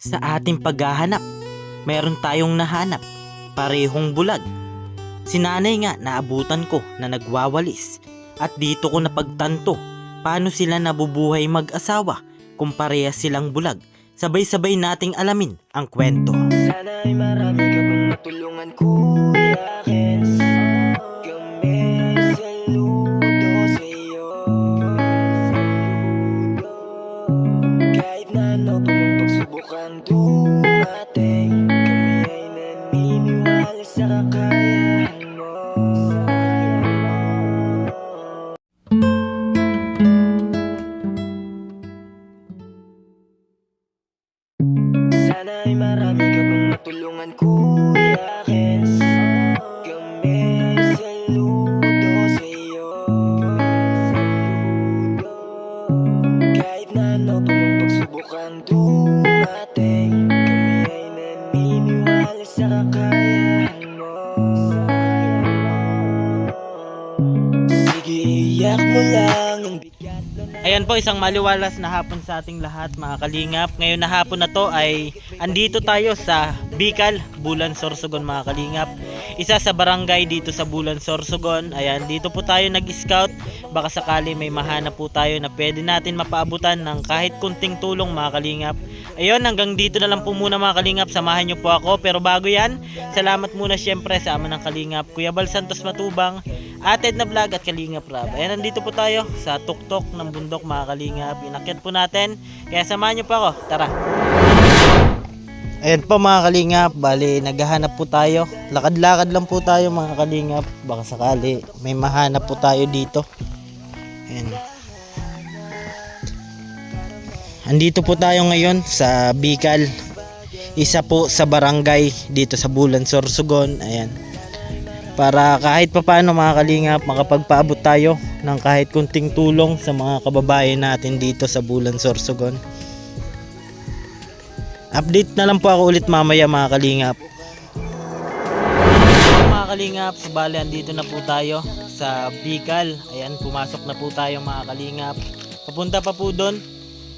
Sa ating paghahanap, meron tayong nahanap, parehong bulag. Si nanay nga naabutan ko na nagwawalis at dito ko napagtanto paano sila nabubuhay mag-asawa kung parehas silang bulag. Sabay-sabay nating alamin ang kwento. Sana ay marami ka pang matulungan, Kuya Kens. Kami saludo sa'yo. Kahit na ano pa mang pagsubukang dumating, kami ay naniniwala sa kakayahan mo. Sana ay marami ka pang matulungan, Kuya Kens. Kami saludo sa'yo. Kahit na ano pa mang pagsubukang dumating, kami ay naniniwala sa kakayahan mo. Sige, iyak mo lang ang bigat na Ayan po, isang maliwalas na hapon sa ating lahat mga kalingap. Ngayon na hapon na to ay andito tayo sa Bicol, Bulan, Sorsogon mga kalingap. Isa sa barangay dito sa Bulan, Sorsogon. Ayan, dito po tayo nag-scout. Baka sakali may mahanap po tayo na pwede natin mapaabutan ng kahit kunting tulong mga kalingap. Ayun, hanggang dito na lang po muna mga kalingap. Samahan nyo po ako. Pero bago yan, salamat muna syempre sa ama ng kalingap, Kuya Bal Santos Matubang, Ated na Vlog at Kalingap Rab. Ayan, nandito po tayo sa tuktok ng bundok mga kalingap. Inakyat po natin. Kaya samahan nyo po ako. Tara. Ayan po mga kalingap. Bali, naghahanap po tayo. Lakad-lakad lang po tayo mga kalingap. Baka sakali may mahanap po tayo dito. Ayan. Andito po tayo ngayon sa Bicol. Isa po sa barangay dito sa Bulan, Sorsogon. Ayan. Para kahit papaano mga kalingap, makapagpaabot tayo ng kahit kunting tulong sa mga kababayan natin dito sa Bulan, Sorsogon. Update na lang po ako ulit mamaya mga kalingap. Mga kalingap, bali andito na po tayo sa Bicol. Ayan, pumasok na po tayo mga kalingap. Papunta pa po doon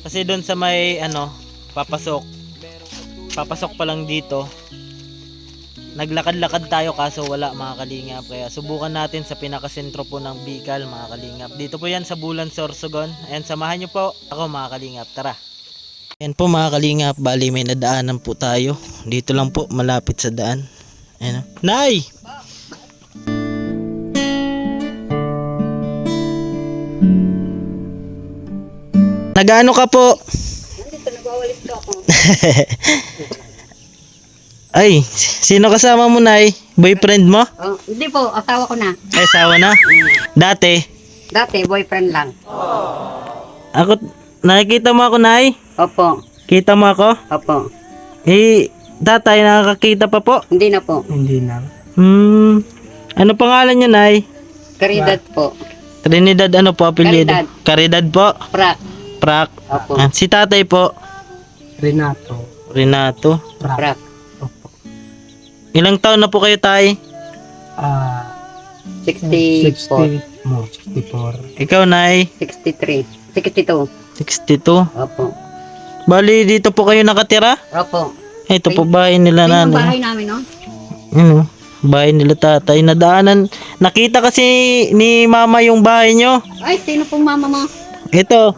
kasi doon sa may papasok pa lang dito. Naglakad-lakad tayo kaso wala mga kalingap. Kaya subukan natin sa pinakasentro po ng Bicol mga kalingap. Dito po yan sa Bulan, Sorsogon. Ayan, samahan nyo po ako mga kalingap. Tara. Ayan po mga kalingap. Bali may nadaanan po tayo. Dito lang po malapit sa daan. Ayan. Nay! Nagaano ka po? Nandito, nagwawalis ka ako. Ay, sino kasama mo, Nay? Boyfriend mo? Oh, hindi po, asawa ko na. Ay, asawa na? Dati? Dati, boyfriend lang. Ako, nakikita mo ako, Nay? Opo, Kita mo ako? opo. Eh, tatay, nakakakita pa po? Hindi na po. Ano pangalan niyo, Nay? Karidad po. Trinidad, ano po apelyido? Caridad. Caridad po? Prak. Prak. Opo. Ah, si tatay po? Renato. Prak. Ilang taon na po kayo, tay? 64. 64. Ikaw, Nay? 63. 62. 62. Opo. Bali, dito po kayo nakatira? Opo. Ito po bahay nila, Ito yung nanay. bahay namin, no? Ano? Bahay nila tatay. Nadaanan. Nakita kasi ni mama yung bahay nyo. Ay, sino pong mama mo? Ito.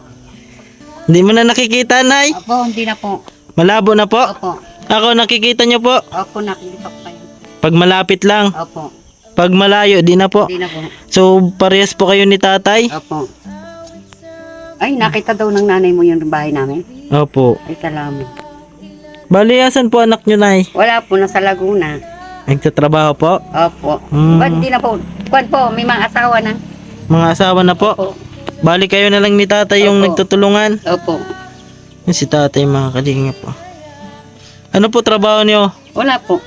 Hindi mo na nakikita, Nay? Opo, hindi na po. Malabo na po? Opo. Ako, nakikita nyo po? Opo, nakikita ko kayo. Pag malapit lang. Opo. Pag malayo, di na po. Hindi na po. So, parehas po kayo ni tatay? Opo. Ay, nakita daw ng nanay mo yung bahay namin. Opo. Ay, salamat. Bali, asan po anak nyo, Nay? Wala po, nasa Laguna. Nagtatrabaho po? Opo. Hmm. Ba't di na po? Kwan po, may mga asawa na. Mga asawa na po? Opo. Bali, kayo na lang ni tatay yung Opo. nagtutulungan? Opo. Yung si tatay, mga kalingap po. Ano po trabaho niyo? Wala po.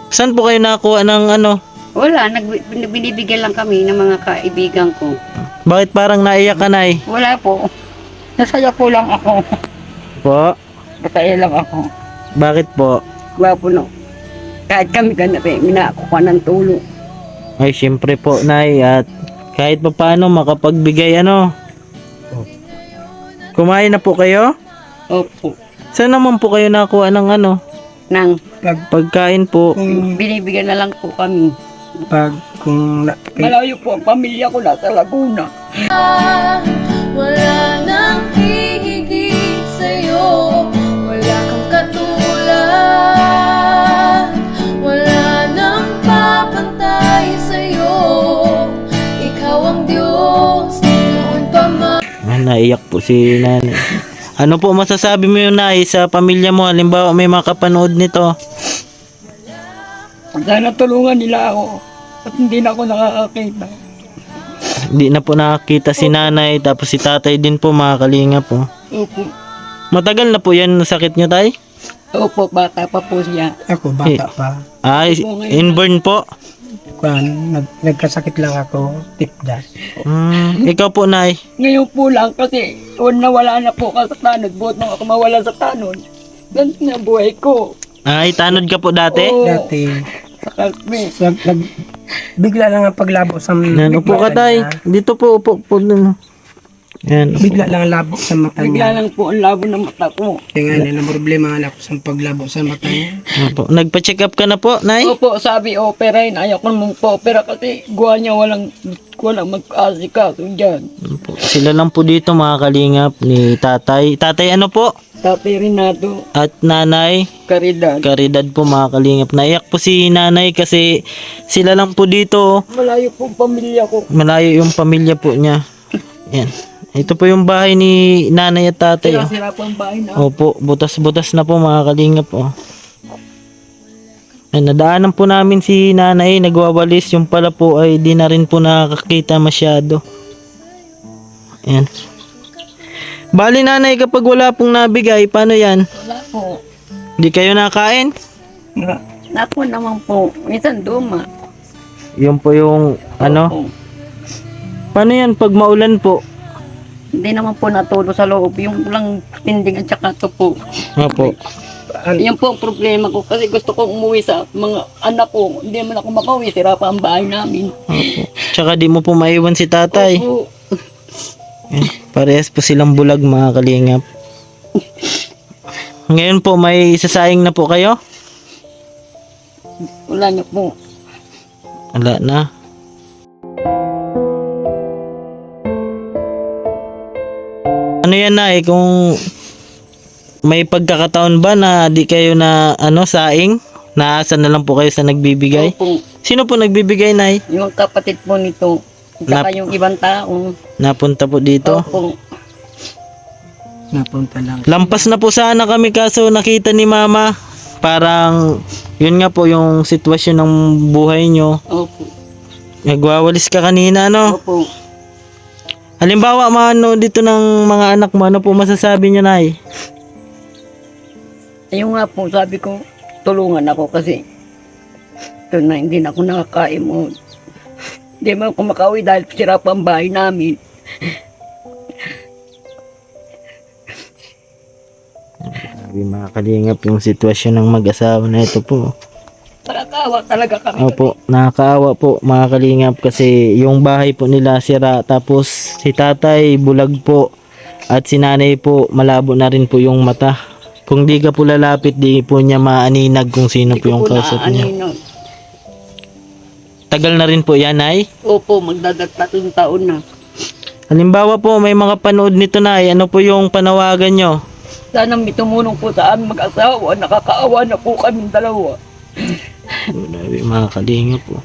Saan po kayo nakakuha ng ano? Wala, binibigyan lang kami ng mga kaibigan ko. Bakit parang naiyak ka, Nay? Wala po. Nasaya po lang ako. Po? Nasaya lang ako. Bakit po? Wala po no. Kahit kami ganap minakuha ng tulong. Ay, syempre po, Nay. At kahit pa paano makapagbigay ano. Kumain na po kayo? Opo. Saan naman po kayo nakuha ng ano? Nang Pagkain po. binibigyan na lang po kami. Malayo po ang pamilya ko nasa Laguna. Wala nang hihigit sa'yo, wala kang katulad, wala nang papantay sa'yo, ikaw ang Diyos, noon pa man. Naiyak po si nanay. Ano po masasabi mo yun, Nay, sa pamilya mo? Halimbawa may makapanood nito. Sana tulungan nila ako at hindi na ako nakakakita. Hindi na po nakakita si nanay, tapos si tatay din po, mga kalingap po. Opo. Matagal na po yan ang sakit niyo, tay? Opo, bata pa po siya. Ako, bata pa. Ay, inborn po. Nagkasakit lang ako, tipdas. Ikaw po, Nay. Ngayon po lang kasi nawala na po ako sa tanod. Buot nung ako mawala sa tanod. Ganito na buhay ko. Ay, tanod ka po dati? Oo. Dati, Sa kalme. bigla lang ang paglabo sa Yan, upo ka, tay. Dito po, upo po. Yan. Bigla lang ang labo sa mata Bigla niya. lang po ang labo ng mata ko. Kaya nga, ang problema nga ako sa paglabo sa mata niya. Opo. Nagpa-check up ka na po, Nay? Opo, sabi operahin. Ayaw ko namang po-opera kasi guwa niya walang mag-asikaso dyan. Opo. Sila lang po dito, mga kalingap, ni tatay. Tatay ano po? Tatay Renato, At nanay, Caridad. Caridad po, mga kalingap. Naiyak po si nanay kasi sila lang po dito. Malayo po ang pamilya ko. Malayo yung pamilya po niya. Yan. Ito po yung bahay ni nanay at tatay. Oh. Sira po ang bahay na. Opo, butas-butas na po, mga kalingap. Oh. Ay, nadaanan po namin si nanay, nagwawalis. Yung pala po ay di na rin po nakakakita masyado. Yan. Bali, nanay, kapag wala pong nabigay, paano yan? Wala po. Di kayo nakain? Napo naman po. Minsan duma. Yun po yung ano. Opo. Paano yan pag maulan po? Hindi naman po natulog sa loob. Yung lang tinding at saka ito po. Opo. Yan po ang problema ko kasi gusto kong umuwi sa mga anak ko. Hindi naman ako makauwi. Sira pa ang bahay namin. Opo. Tsaka di mo po maiwan si tatay. Opo. Yan. Parehas po silang bulag, mga kalingap. Ngayon po may sasayang na po kayo? Wala niyo po. Wala na. Ano yan na kung may pagkakataon ba na di kayo na saing? Naasa na lang po kayo sa nagbibigay? Opo. Sino po nagbibigay, Nay? Yung kapatid po nito. Saka yung ibang tao. Napunta po dito. Opo. Napunta lang. Lampas na po sana kami kaso nakita ni Mama. Parang yun nga po yung sitwasyon ng buhay nyo. Opo. Nagwawalis ka kanina, no? Opo. Halimbawa, dito ng mga anak mo, ano po masasabi nyo, Nay? Ayun nga po, sabi ko, tulungan ako kasi ito na, hindi na ako nakakain mo. Hindi mo ako makauwi dahil sira pa ang bahay namin. Sabi, mga kalingap, yung sitwasyon ng mag-asawa na ito po. Nakakaawa talaga kami. Opo, nakakaawa po, mga kalingap, kasi yung bahay po nila sira, tapos si tatay bulag po, at si nanay po malabo na rin po yung mata. Kung di ka po lalapit, di po niya maaninag kung sino po yung kausap niya. Tagal na rin po yan, Nay? Opo, magdadagtatong taon na. Halimbawa po, may mga panood nito, Nay. Ano po yung panawagan nyo? Sana may tumulong po sa amin mag-asawa. Nakakaawa na po kaming dalawa. Grabe, mga kalingap po.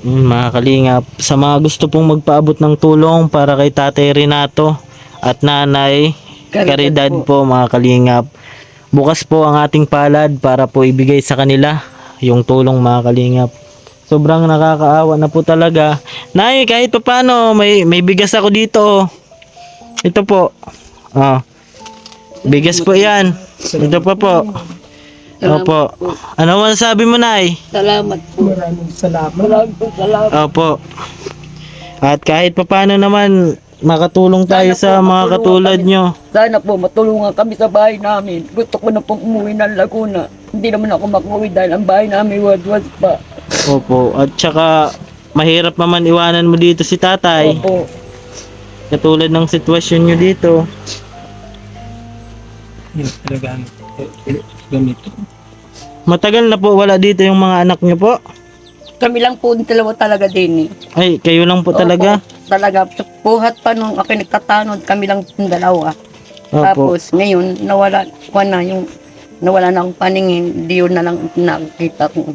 Mga kalingap, sa mga gusto pong magpaabot ng tulong para kay Tatay Renato at Nanay Caridad po, mga kalingap, bukas po ang ating palad para po ibigay sa kanila yung tulong, mga kalingap. Sobrang nakakaawa na po talaga. Nay, kahit pa paano, may bigas ako dito. Ito po. Bigas po yan. Ito pa po. Opo. Ano masasabi mo, Nay? Salamat po. Maraming salamat. Maraming po salamat. Opo. At kahit pa paano naman, makatulong tayo sa mga katulad nyo. Sana po matulungan kami sa bahay namin. Gusto ko na pong umuwi ng Laguna. Hindi naman ako makauwi dahil ang bahay namin wadwad pa. Opo. At saka mahirap naman iwanan mo dito si tatay. Opo. Katulad ng sitwasyon nyo dito. Yun talaga ang ganito. Matagal na po wala dito yung mga anak nyo po. Kami lang po dalawa talaga din eh. Ay, kayo lang po talaga. Opo, talaga. Buhat pa nung ako nagtatanod, kami lang yung dalawa. Opo. Tapos ngayon, nawala na akong paningin. Di yun na lang nakikita ko.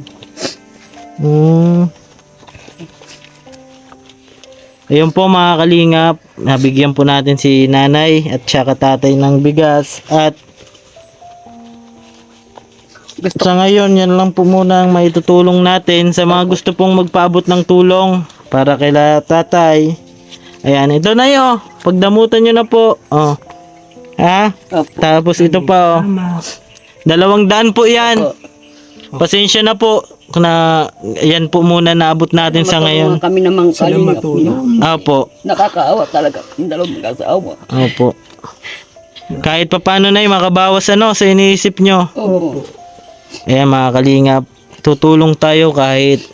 Ayun po mga kalingap, nabigyan po natin si nanay at saka tatay ng bigas. At sa ngayon, yan lang po muna ang maitutulong natin sa mga gusto pong magpaabot ng tulong para kila tatay. Ayan, ito na yun. Pagdamutan nyo na po. Oh. Ha? Opo. Tapos ito pa oh. Tama. 200 po yan. Pasensya na po na yan po muna naabot natin sa ngayon. Kami namang Sila kalingap. matulong. Opo. Nakakaawa talaga. Yung dalawang mag-asawa. Opo. Kahit pa paano na makabawas sa iniisip nyo. Opo. Ayan mga kalingap, tutulong tayo kahit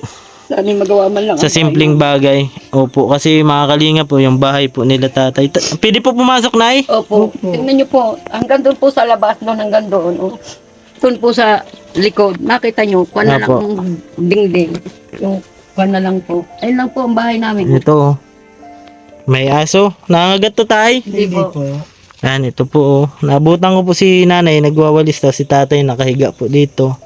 Sana magawa man lang. sa simpleng bagay. Opo, kasi mga kalingap po, yung bahay po nila tatay. Pwede po pumasok, Nay? Opo. Tingnan niyo po. Hanggang doon po sa labas doon. Hanggang doon. Oh. Doon po sa likod. Nakita niyo. Kuha na lang Opo. yung dingding. Yung kuha na lang po. Ayun lang po ang bahay namin. Ito, oh. May aso. Nangagat to, tay. Hindi po. Dito. Ayan, ito po, oh. Nabutan ko po si nanay, nagwawalis, tapos si tatay nakahiga po dito.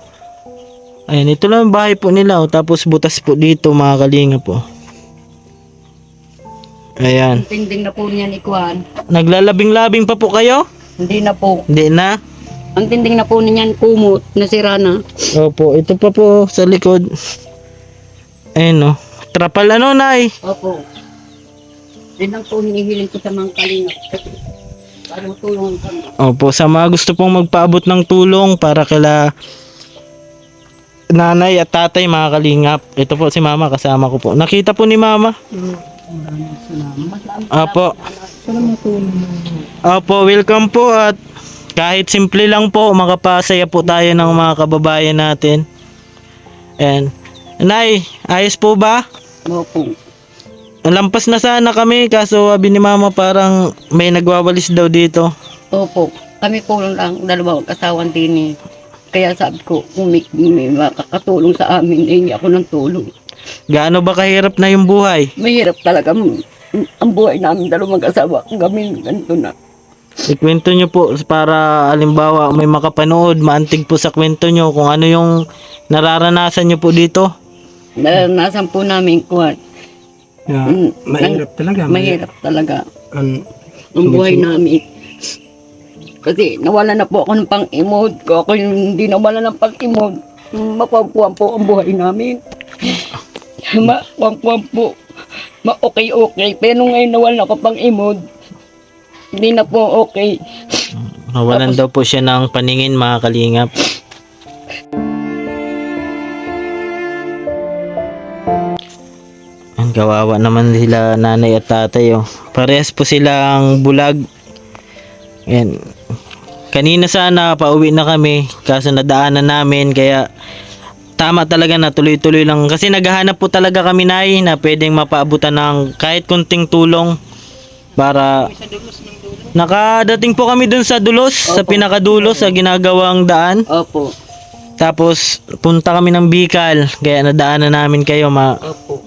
Ayan, ito lang yung bahay po nila, oh. Tapos butas po dito, mga kalingap po. Ayan. Dingding na po niyan ikuhan. Naglalabing-labing pa po kayo? Hindi na po. Hindi na. Ang tinding na po niyan kumot. Nasira na. Opo, ito pa po sa likod. Ayun, oh. Trapal ano, Nay? Opo. Yan lang po hinihiling ko sa mga kalingap. Para matulungan kami. Opo, sa mga gusto pong magpaabot ng tulong para kila nanay at tatay, mga kalingap. Ito po si mama, kasama ko po. Nakita po ni mama. Opo. Opo, welcome po at kahit simple lang po, makapasaya po tayo ng mga kababayan natin. And, Nay, ayos po ba? Opo. Lampas na sana kami, kaso sabi ni mama parang may nagwawalis daw dito. Opo. Kami po lang dalawang kasawang din eh. Kaya sabi ko, kung may makakatulong sa amin, hindi ako ng tulong. Gaano ba kahirap na yung buhay? Mahirap talaga ang buhay namin dalawang mag-asawa. Kami ganito na. Ikwento nyo po para alimbawa may makapanood, maantig po sa kwento nyo kung ano yung nararanasan nyo po dito. Naranasan po namin kuwan. Yeah, mahirap talaga. Mahirap talaga Ang ang buhay namin. Kasi nawala na po ako ng pang-imod. Kung ako yung hindi nawala ng pang-imod, mapampuan po ang buhay namin. Mapampuan po. Ma-okay-okay. Pero ngayon nawala ako pang-imod. Hindi na po okay. Nawalan daw po siya ng paningin, mga kalingap. Ang kawawa naman sila nanay at tatay, oh. Parehas po silang bulag. Yan. Kanina sana pauwi na kami, kaso nadaanan namin, kaya tama talaga na tuloy-tuloy lang. Kasi naghahanap po talaga kami, Nay, na pwedeng mapaabutan ng kahit kunting tulong para nakadating po kami dun sa dulos, sa pinakadulos, sa ginagawang daan. Opo. Tapos punta kami ng Bicol, kaya nadaanan namin kayo, Opo.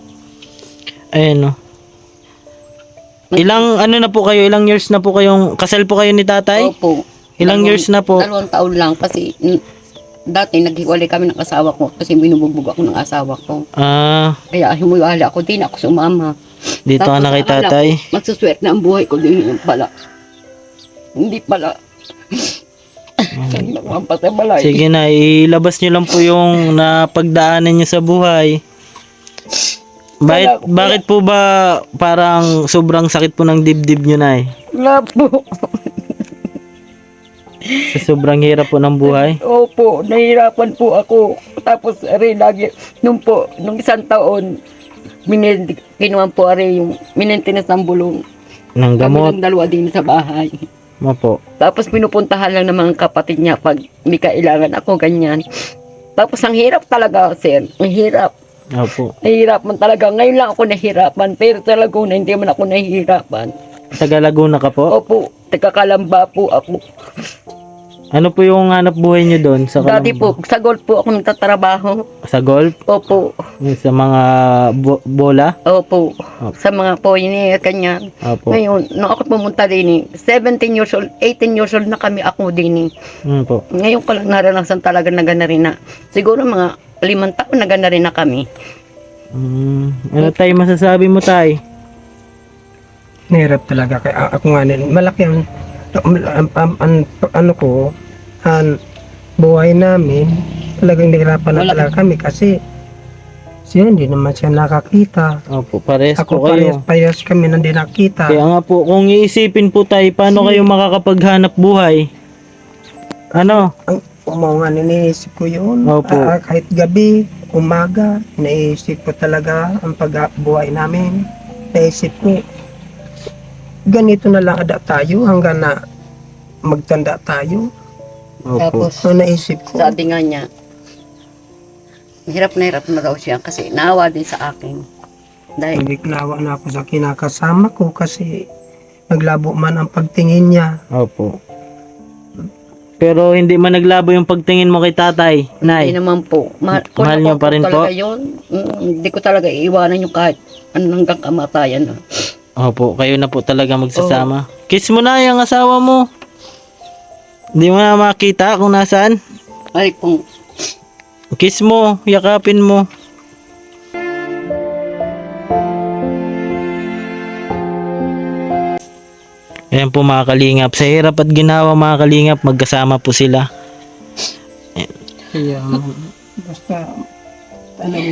Ayun, no. Ilang ano na po kayo? Ilang years na po kayong kasal po kayo ni tatay? Opo. Ilang years na po? 2 taon lang kasi dati naghiwalay kami ng asawa ko kasi binubugbog ako ng asawa ko. Ah, Kaya humuwala ako, din ako sumama. dito ka na kay akala tatay. ko, magsuswerte na ang buhay ko din yung pala. Hindi pala. Nagpapasabalay. Sige na, ilabas nyo lang po yung napagdaanan nyo sa buhay. Bakit po ba parang sobrang sakit po ng dibdib nyo, Nay? Wala po. Sa sobrang hirap po ng buhay? Opo, nahihirapan po ako. Tapos, lagi, nung isang taon, kinuha po yung minentenas ng bulong. Ng Kami gamot? lang dalawa din sa bahay. Opo. Tapos pinupuntahan lang ng mga kapatid niya pag may kailangan ako, ganyan. Tapos ang hirap talaga, sir. Ang hirap. Opo. Nahihirapan talaga. Ngayon lang ako nahihirapan. Pero sa Laguna, hindi man ako nahihirapan. Taga Laguna ka po? Opo, taga-Kalamba po ako. Ano po yung hanap buhay niyo doon sa Dati po, sa golf po ako nagtatrabaho. Sa golf? Opo, Sa mga bola? opo. Sa mga po, yun kanya. Opo. Ngayon, nung ako pumunta din 17 years old, 18 years old na kami ako din Po. Ngayon ko lang naranasan talaga na gana rin na. Siguro mga 5 taon na gana rin na kami. Ano tayo masasabi mo tay? Nahirap talaga. Kaya ako nga din, malaki ang buhay namin. Talagang nahirapan na talaga kami kasi siya hindi naman siya nakakita. Opo, pares Ako po kayo. parehas kami na hindi nakita. Kaya nga po, kung iisipin po tayo, paano kayo makakapaghanap buhay? Ano? Ang umawa niniisip ko yun. Opo. Kahit gabi, umaga, naisip ko talaga ang pagbuhay namin. Naisip ko, ganito na lang ada tayo hanggang na magtanda tayo. Opo. Tapos, So naisip ko, sabi nga niya, hirap na raw siya kasi naawa din sa akin. Dahil, hindi nawa na ako sa kinakasama ko kasi naglabo man ang pagtingin niya. Opo. Pero hindi man naglabo yung pagtingin mo kay tatay, hindi nay. naman po. Mahal niyo pa rin po? Talaga yun. Hindi ko talaga iiwanan yung kahit hanggang kamatayan na. Opo, kayo na po talaga magsasama. Kiss mo na yung asawa mo. Hindi mo na makita kung nasaan. Ay, kung Kiss mo, yakapin mo. Ayan po mga kalingap. Sa hirap at ginawa mga kalingap, magkasama po sila. Kaya basta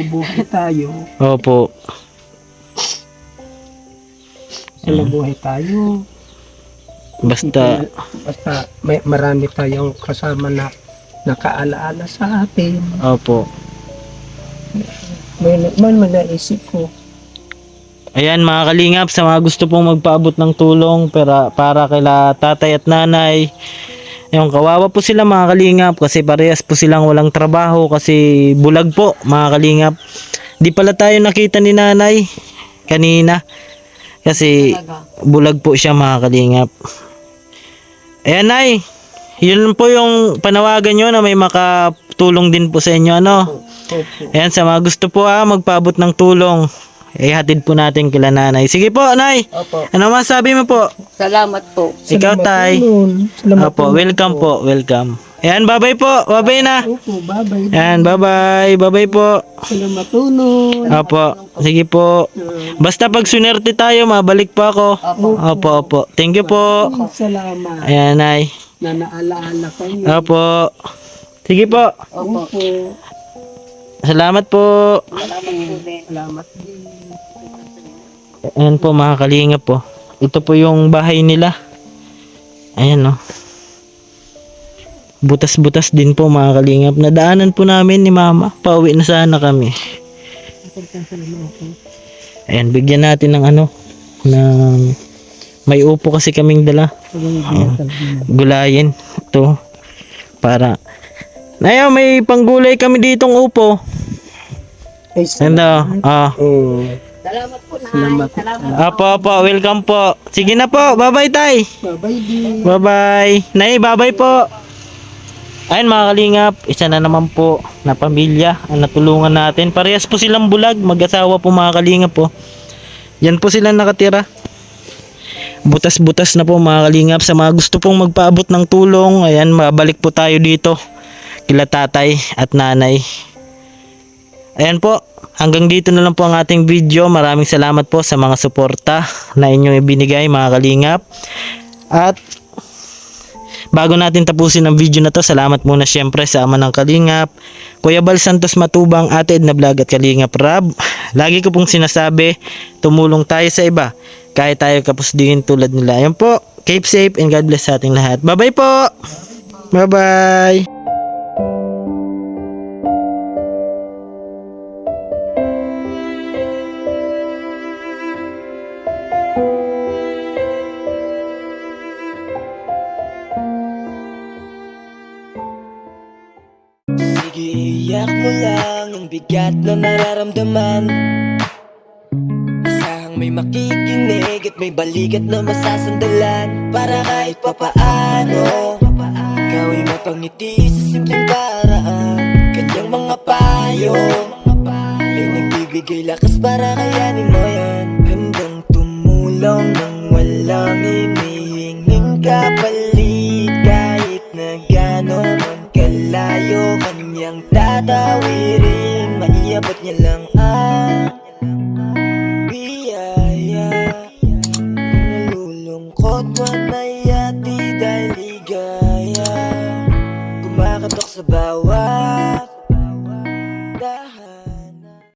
buhay tayo, Opo. buhay tayo. Basta, Marami tayong kasama na nakaalaala sa atin. opo. May naisip ko. Ayan mga kalingap, sa mga gusto pong magpaabot ng tulong para kila tatay at nanay. Yung kawawa po sila mga kalingap kasi parehas po silang walang trabaho kasi bulag po mga kalingap. Di pala tayo nakita ni nanay kanina kasi bulag po siya mga kalingap. Ayan nay, yun po yung panawagan nyo na may makatulong din po sa inyo ano. Ayan sa mga gusto po magpaabot ng tulong. Hatid po natin kila nanay. Sige po, nay. Opo. Ano masabi mo po? Salamat po. Ikaw, tay. Salamat Opo, welcome po, welcome. Ayan, bye-bye po. Bye-bye na. Opo, bye-bye. Ayan, bye-bye. Bye-bye po. Salamat tunod. Opo, sige po. Basta pag sunerte tayo, mabalik po ako. Opo, opo. Thank you po. Salamat Ayan, nay. na naalaala kayo. Opo. Sige po. Opo. Salamat po. Salamat. Ayan po mga kalingap po. Ito po yung bahay nila. Ayan no. Butas-butas din po mga kalingap. Nadaanan po namin ni mama. Pauwi na sana kami. Ayan, bigyan natin ng ng may upo kasi kaming dala. Ayan. Gulayin. Ito. Para Ayan, may panggulay kami ditong upo. Ano? Salamat po, Nay. Salamat. Apo, welcome po. Sige na po, bye-bye tay. Bye-bye din. Bye-bye. Nay, bye-bye po. Ayun mga kalingap, isa na naman po na pamilya ang natulungan natin. Parehas po silang bulag, mag-asawa po mga kalingap po. Yan po sila nakatira. Butas-butas na po mga kalingap. Sa mga gusto pong magpaabot ng tulong, ayan, mabalik po tayo dito kila tatay at nanay. Ayan po, hanggang dito na lang po ang ating video. Maraming salamat po sa mga suporta na inyong ibinigay mga kalingap. At bago natin tapusin ang video na to, salamat muna syempre sa ama ng kalingap, Kuya Bal Santos Matubang, Ate Edna Vlog at Kalingap Rab. Lagi ko pong sinasabi, tumulong tayo sa iba kahit tayo kapusdigin tulad nila. Ayan po, keep safe and God bless sa ating lahat. Bye bye po. Bye bye. Sige, iyak mo lang ang bigat. bigat na nararamdaman. Asahang may makikinig at may balikat na masasandalan. Para kahit papaano ikaw ay mapangiti sa simpleng paraan. Kanyang mga payo ay nagbibigay lakas para kayanin mo yan. Handang tumulong nang walang hinihinging kapalit. Kahit na gano'n man kalayo kanyang tatawirin, maiabot niya lang ang biyaya. Nalulungkot man ay